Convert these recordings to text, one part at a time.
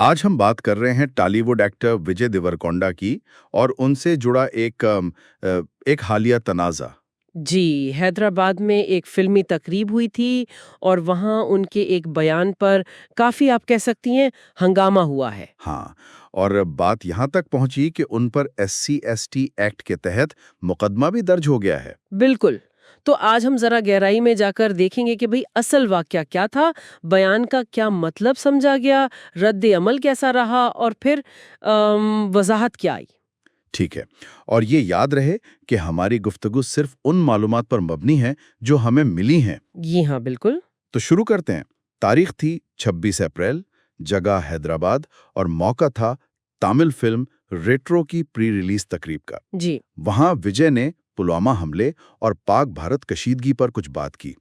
आज हम बात कर रहे हैं टॉलीवुड एक्टर विजय देवरकोंडा की और उनसे जुड़ा एक हालिया तनाज़ा। जी, हैदराबाद में एक फ़िल्मी तकरीब हुई थी और वहाँ उनके एक बयान पर काफ़ी आप कह सकती हैं हंगामा हुआ है। हाँ, और बात यहाँ तक पहुँची कि उन पर SC/ST एक्ट के तहत मुकदमा भी दर्ज हो गया है। बिल्कुल। तो आज हम ज़रा गहराई में जाकर देखेंगे कि भई असल वाक़या क्या था, बयान का क्या मतलब समझा गया, रद्द-ए-अमल कैसा रहा और फिर वज़ाहत क्या आई। ठीक है, और ये याद रहे कि हमारी गुफ्तगू सिर्फ उन मालूमात पर मबनी है जो हमें मिली हैं। जी हाँ, बिल्कुल। तो शुरू करते हैं। तारीख थी 26 अप्रैल, जगह हैदराबाद और मौका था तमिल फिल्म रेट्रो की प्री रिलीज तकरीब का। जी, वहां विजय ने पुलवामा हमले और पाक भारत कशीदगी पर कुछ बात की।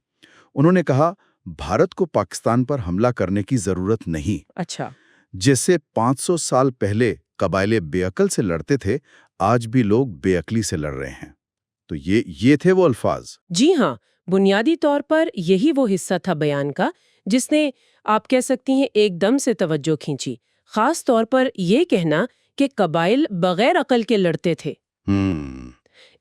उन्होंने कहा, भारत को पाकिस्तान पर हमला करने की जरूरत नहीं। अच्छा। जैसे 500 साल पहले कबायले बेअकल से लड़ते थे, आज भी लोग बेअकली से लड़ रहे हैं। तो ये थे वो अल्फाज। जी हाँ, बुनियादी तौर पर यही वो हिस्सा था बयान का जिसने आप कह सकती हैं एकदम से तवज्जो खींची। खास तौर पर ये कहना कि कबाइल बगैर अकल के लड़ते थे। हम्म।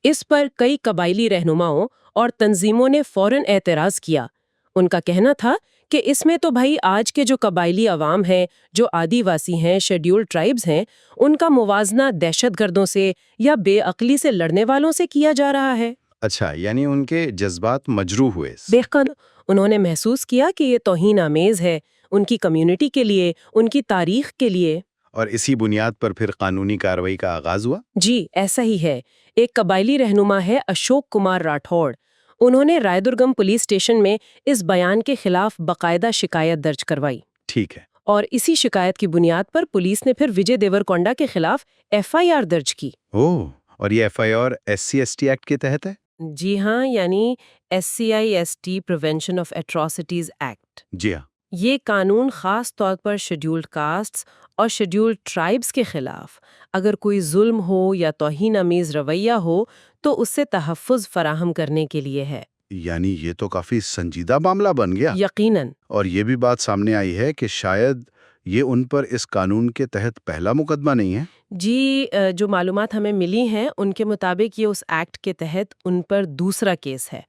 इस पर कई कबाइली रहनुमाओं और तंजीमों ने फौरन एतराज किया। उनका कहना था कि इसमें तो भाई आज के जो कबाइली अवाम हैं, जो आदिवासी हैं, शेड्यूल्ड ट्राइब्स हैं, उनका मुवाजना दहशतगर्दों से या बेअकली से लड़ने वालों से किया जा रहा है। अच्छा, यानी उनके जज्बात मजरूह हुए। बेहद उन्होंने महसूस किया कि ये तौहीन आमेज है उनकी कम्युनिटी के लिए, उनकी तारीख के लिए। और इसी बुनियाद पर फिर कानूनी कार्रवाई का आगाज हुआ। जी, ऐसा ही है। एक कबायली रहनुमा है अशोक कुमार राठौड़। उन्होंने रायदुर्गम पुलिस स्टेशन में इस बयान के खिलाफ बकायदा शिकायत दर्ज करवाई ठीक है। और इसी शिकायत की बुनियाद पर पुलिस ने फिर विजय देवरकोंडा के खिलाफ FIR दर्ज की। ओह, और ये FIR SC/ST एक्ट के तहत है। जी हाँ, यानी SCI/ST prevention of atrocities act. जी हाँ। ये कानून खास तौर पर शेड्यूल्ड कास्ट्स और शेड्यूल्ड ट्राइब्स के खिलाफ अगर कोई जुल्म हो या तौहीन अमीज रवैया हो तो उससे तहफ़्फ़ुज़ फराहम करने के लिए है। यानी ये तो काफी संजीदा मामला बन गया। यकीनन। और ये भी बात सामने आई है कि शायद ये उन पर इस कानून के तहत पहला मुकदमा नहीं है। जी, जो मालूमात हमें मिली हैं उनके मुताबिक ये उस एक्ट के तहत उन पर दूसरा केस है।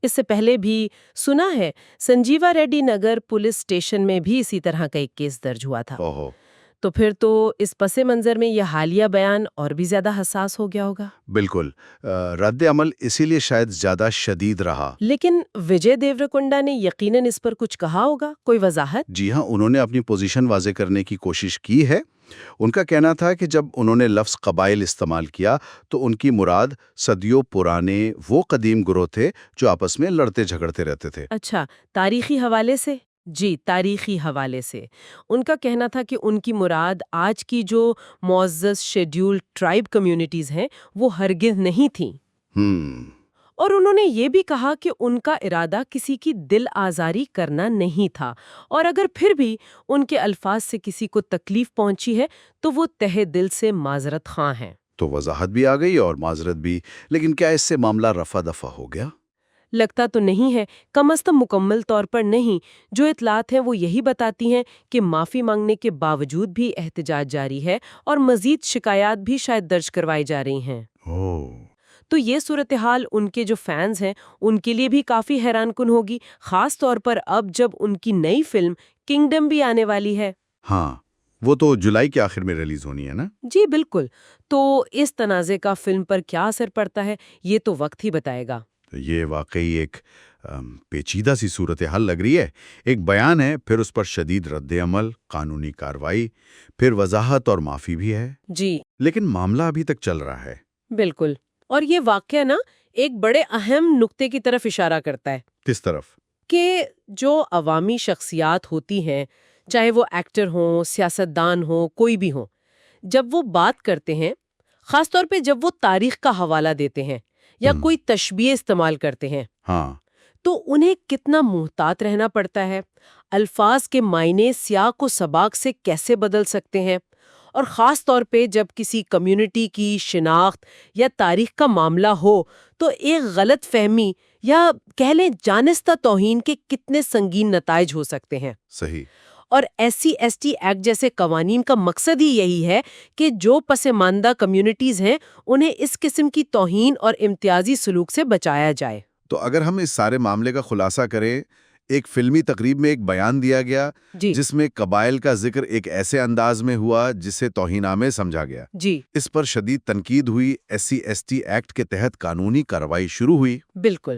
इससे पहले भी सुना है संजीवा रेड्डी नगर पुलिस स्टेशन में भी इसी तरह का एक केस दर्ज हुआ था। ओहो। तो फिर तो इस पसे मंजर में यह हालिया बयान और भी ज्यादा हसास हो गया होगा। बिल्कुल। रद्द अमल इसीलिए शायद ज्यादा शदीद रहा। लेकिन विजय देवरकोंडा ने यकीनन इस पर कुछ कहा होगा, कोई वजाहत? जी हाँ, उन्होंने अपनी पोजीशन वाजे करने की कोशिश की है। उनका कहना था कि जब उन्होंने लफ्ज़ कबाइल इस्तेमाल किया तो उनकी मुराद सदियों पुराने वो कदीम गुरोह थे जो आपस में लड़ते झगड़ते रहते थे। अच्छा, तारीखी हवाले से? जी, तारीखी हवाले से। उनका कहना था कि उनकी मुराद आज की जो मुअज़्ज़ज़ शेड्यूल्ड ट्राइब कम्युनिटीज़ हैं, वो हरगिज़ नहीं थीं। हम्म। और उन्होंने ये भी कहा कि उनका इरादा किसी की दिल आज़ारी करना नहीं था और अगर फिर भी उनके अल्फाज से किसी को तकलीफ पहुंची है तो वो तहे दिल से माजरत खां हैं। तो वजाहत भी आ गई और माजरत भी। लेकिन क्या इससे मामला रफा दफा हो गया? लगता तो नहीं है, कम अज़ कम मुकम्मल तौर पर नहीं। जो इतलात हैं वो यही बताती हैं कि माफ़ी मांगने के बावजूद भी एहतजाज जारी है और मज़ीद शिकायत भी शायद दर्ज करवाई जा रही हैं। ओह। तो ये सूरत हाल उनके जो फैंस हैं उनके लिए भी काफ़ी हैरानकुन होगी, ख़ास तौर पर अब जब उनकी नई फिल्म किंगडम भी आने वाली है। हाँ, वो तो जुलाई के आखिर में रिलीज होनी है ना? जी बिल्कुल। तो इस तनाज़े का फिल्म पर क्या असर पड़ता है ये तो वक्त ही बताएगा। तो ये वाकई एक पेचीदा सी सूरत हाल लग रही है। एक बयान है, फिर उस पर शदीद रद्द अमल, कानूनी कार्रवाई, फिर वजाहत और माफ़ी भी है। जी लेकिन मामला अभी तक चल रहा है। बिल्कुल। और ये वाक़या ना एक बड़े अहम नुक्ते की तरफ इशारा करता है किस तरफ? कि जो अवामी शख्सियात होती हैं, चाहे वो एक्टर हों, सियासतदान हों, कोई भी हो, जब वो बात करते हैं, ख़ास तौर पे जब वो तारीख का हवाला देते हैं या कोई तशबीह इस्तेमाल करते हैं, हाँ। तो उन्हें कितना मुहतात रहना पड़ता है। अल्फाज के मायने सियाक व सबाक से कैसे बदल सकते हैं और ख़ास तौर पे जब किसी कम्युनिटी की शिनाख्त या तारीख का मामला हो तो एक गलत फहमी या कह लें जानिस्ता तौहीन के कितने संगीन नताइज हो सकते हैं। सही। اور SC/ST ایکٹ جیسے قوانین کا مقصد ہی یہی ہے کہ جو پسماندہ کمیونٹیز ہیں انہیں اس قسم کی توہین اور امتیازی سلوک سے بچایا جائے۔ تو اگر ہم اس سارے معاملے کا خلاصہ کریں، ایک فلمی تقریب میں ایک بیان دیا گیا جی جس میں قبائل کا ذکر ایک ایسے انداز میں ہوا جسے توہین آمیز سمجھا گیا۔ جی اس پر شدید تنقید ہوئی، SC/ST ایکٹ کے تحت قانونی کارروائی شروع ہوئی۔ بالکل۔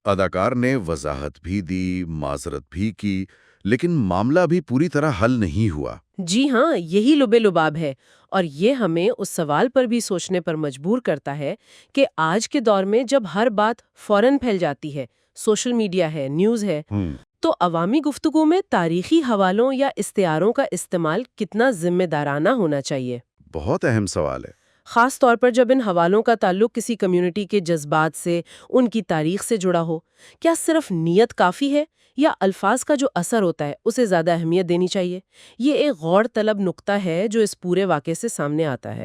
اداکار نے وضاحت بھی دی، معذرت بھی کی، لیکن معاملہ بھی پوری طرح حل نہیں ہوا۔ جی ہاں، یہی لب لباب ہے، اور یہ ہمیں اس سوال پر بھی سوچنے پر مجبور کرتا ہے کہ آج کے دور میں جب ہر بات فوراً پھیل جاتی ہے، سوشل میڈیا ہے، نیوز ہے، تو عوامی گفتگو میں تاریخی حوالوں یا استعاروں کا استعمال کتنا ذمہ دارانہ ہونا چاہیے؟ بہت اہم سوال ہے۔ خاص طور پر جب ان حوالوں کا تعلق کسی کمیونٹی کے جذبات سے، ان کی تاریخ سے جڑا ہو۔ کیا صرف نیت کافی ہے یا الفاظ کا جو اثر ہوتا ہے اسے زیادہ اہمیت دینی چاہیے؟ یہ ایک غور طلب نقطہ ہے جو اس پورے واقعے سے سامنے آتا ہے۔